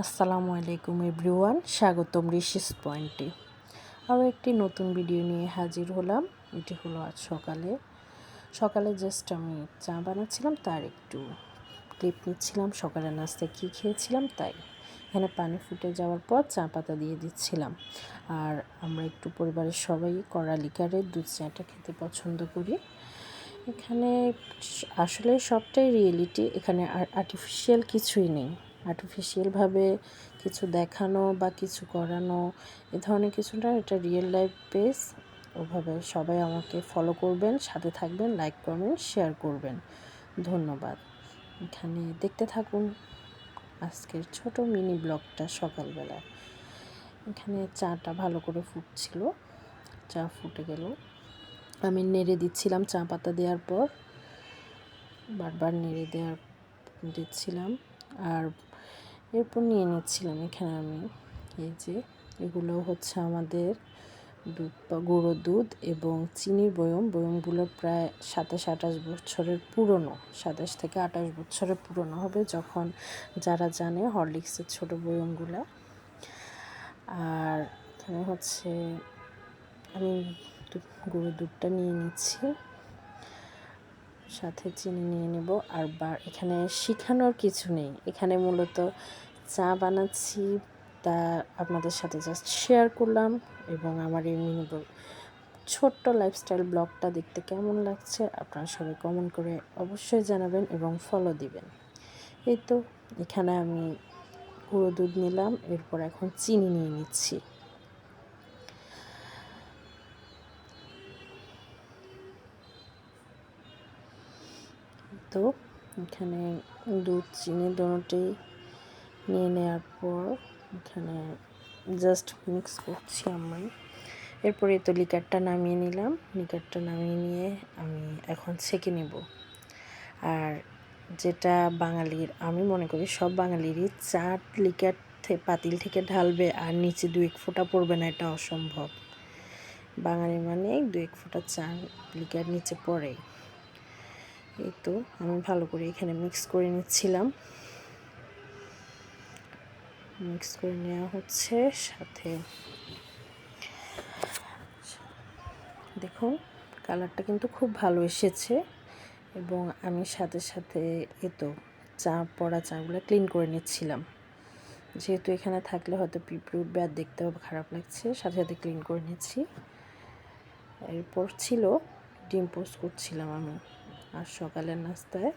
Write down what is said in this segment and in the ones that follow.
আসসালামু আলাইকুম এভরিওয়ান, স্বাগতম ঋষিস পয়েন্টে। আরও একটি নতুন ভিডিও নিয়ে হাজির হলাম। এটি হলো আজ সকালে জাস্ট আমি চা বানাচ্ছিলাম, তার একটু ক্লিপ নিচ্ছিলাম। সকালে নাস্তায় কী খেয়েছিলাম তাই। এখানে পানি ফুটে যাওয়ার পর চা পাতা দিয়ে দিচ্ছিলাম। আর আমরা একটু পরিবারের সবাই কড়া লিকারের দুধ চাটা খেতে পছন্দ করি। এখানে আসলে সবটাই রিয়েলিটি, এখানে আর আর্টিফিশিয়াল কিছুই নেই। আর্টিফিশিয়ালভাবে কিছু দেখানো বা কিছু করানো এ ধরনের কিছু না, এটা রিয়েল লাইফ বেস। ওভাবে সবাই আমাকে ফলো করবেন, সাথে থাকবেন, লাইক করবেন, শেয়ার করবেন। ধন্যবাদ। এখানে দেখতে থাকুন আজকের ছোট মিনি ব্লগটা সকালবেলা। এখানে চাটা ভালো করে ফুটছিল, চা ফুটে গেল, আমি নেড়ে দিচ্ছিলাম। চা পাতা দেওয়ার পর বারবার নেড়ে দিচ্ছিলাম। আর এরপর নিয়ে নিচ্ছিলাম এখানে আমি এই যে এগুলো হচ্ছে আমাদের দুধ বা গুঁড়ো দুধ এবং চিনির বয়মগুলো প্রায় 27-28 বছরের পুরনো, 27 থেকে 28 বছরের পুরনো হবে যখন যারা জানে হরলিক্সের ছোটো বয়মগুলো। আর এখানে হচ্ছে আমি গুঁড়ো দুধটা নিয়ে নিচ্ছি, সাথে চিনি নিয়ে নেব। আর এখানে শেখানোর কিছু নেই, এখানে মূলত চা বানাচ্ছি, তা আপনাদের সাথে জাস্ট শেয়ার করলাম। এবং আমার এই মিনি ছোট্ট লাইফস্টাইল ব্লগটা দেখতে কেমন লাগছে আপনারা সবাই কমেন্ট করে অবশ্যই জানাবেন এবং ফলো দিবেন। এই তো এখানে আমি গুঁড়ো দুধ নিলাম, এরপর এখন চিনি নিয়ে নিচ্ছি। তো এখানে দুধ চিনি দুটোই নিয়ে নেওয়ার পর এখানে জাস্ট মিক্স করছি আমি। এরপরে তো লিকারটা নামিয়ে নিলাম, লিকারটা নামিয়ে নিয়ে আমি এখন ছেঁকে নেব। আর যেটা বাঙালির, আমি মনে করি সব বাঙালিরই চা লিকার পাতিল থেকে ঢালবে আর নিচে 2-1 ফোঁটা পড়বে না, এটা অসম্ভব। বাঙালি মানে 2-1 ফোঁটা চা লিকার নিচে পড়ে। এই তো আমি ভালো করে এখানে মিক্স করে নিচ্ছিলাম, মিক্স করে নেওয়া হচ্ছে। সাথে দেখুন কালারটা কিন্তু খুব ভালো এসেছে। এবং আমি সাথে তো পড়া চাগুলো ক্লিন করে নিচ্ছিলাম, যেহেতু এখানে থাকলে হয়তো পিঁপড়ে উঠবে আর দেখতেও খারাপ লাগছে, সাথে ক্লিন করে নিচ্ছি। এরপর ছিল ডিম পোস্ট করছিলাম আমি, আর সকালের নাস্তায়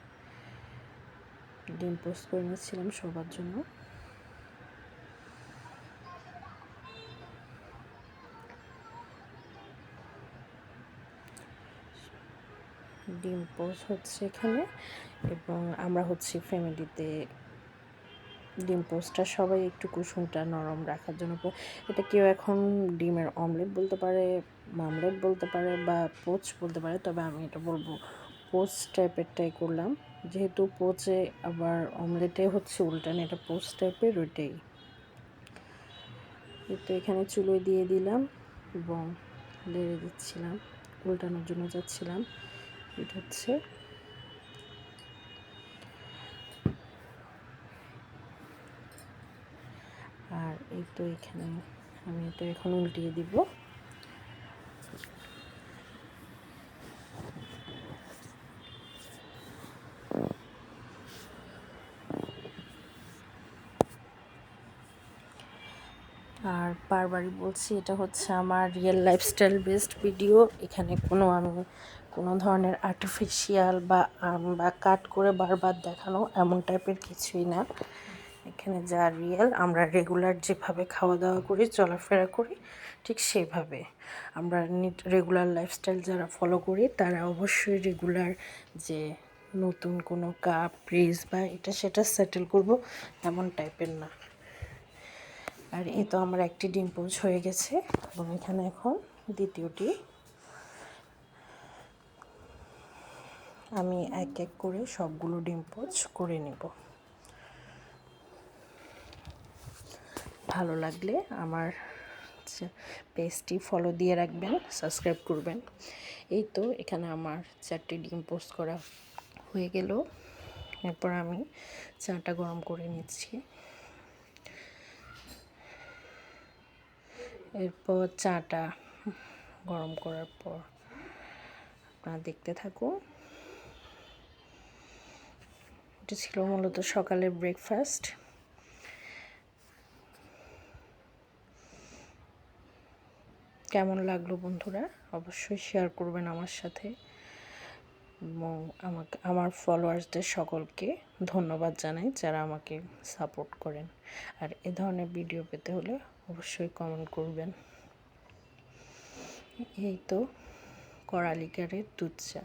ডিম পোস্ট করে নিচ্ছিলাম সবার জন্য। ডিম পোস্ট হচ্ছে এখানে, এবং আমরা হচ্ছে ফ্যামিলিতে ডিম পোস্টটা সবাই একটু কুসুমটা নরম রাখার জন্য, এটা কেউ এখন ডিমের অমলেট বলতে পারে, মামলেট বলতে পারে, বা পোচ বলতে পারে, তবে আমি এটা বলবো পোচ টাইপেরটাই করলাম, যেহেতু পোচে আবার অমলেটে হচ্ছে উল্টান, এটা পোচ টাইপের ওইটাই। তো এখানে চুলোয় দিয়ে দিলাম এবং লেড়ে দিচ্ছিলাম, উল্টানোর জন্য যাচ্ছিলাম। এটা হচ্ছে আর এই তো এখানে আমি এটা এখন উল্টিয়ে দিব। আর বারবারই বলছি, এটা হচ্ছে আমার রিয়েল লাইফস্টাইল বেসড ভিডিও। এখানে আমি কোনো ধরনের আর্টিফিশিয়াল বা কাট করে বারবার দেখানো এমন টাইপের কিছুই না। এখানে যা রিয়েল, আমরা রেগুলার যেভাবে খাওয়া দাওয়া করি, চলাফেরা করি, ঠিক সেভাবে আমরা রেগুলার লাইফস্টাইল যারা ফলো করি তারা অবশ্যই রেগুলার যে নতুন কোনো কাপ ফ্রিজ বা এটা সেটা সেটেল করব এমন টাইপের না। আর এই তো আমার একটি ডিম পোচ হয়ে গেছে, এবং এখানে এখন দ্বিতীয়টি আমি এক এক করে সবগুলো ডিম পোচ করে নেব। ভালো লাগলে আমার পেজটি ফলো দিয়ে রাখবেন, সাবস্ক্রাইব করবেন। এই তো এখানে আমার 4টি ডিম পোস্ট করা হয়ে গেল। এরপর আমি চাটা গরম করে নিচ্ছি। এরপর চাটা গরম করার পর আপনারা দেখতে থাকুন। এটা ছিল মূলত সকালের ব্রেকফাস্ট। কেমন লাগলো বন্ধুরা, অবশ্যই শেয়ার করবেন আমার সাথে, এবং আমার ফলোয়ার্সদের সকলকে ধন্যবাদ জানাই যারা আমাকে সাপোর্ট করেন। আর এ ধরনের ভিডিও পেতে হলে অবশ্যই কমেন্ট করবেন। এই তো কড়ালিকারের দুধ চা,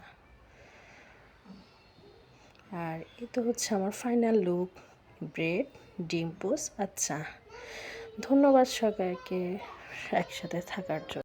আর এই তো হচ্ছে আমার ফাইনাল লুক, ব্রেড, ডিম পোস্ট আর চা। ধন্যবাদ সবাইকে একসাথে থাকার জন্য।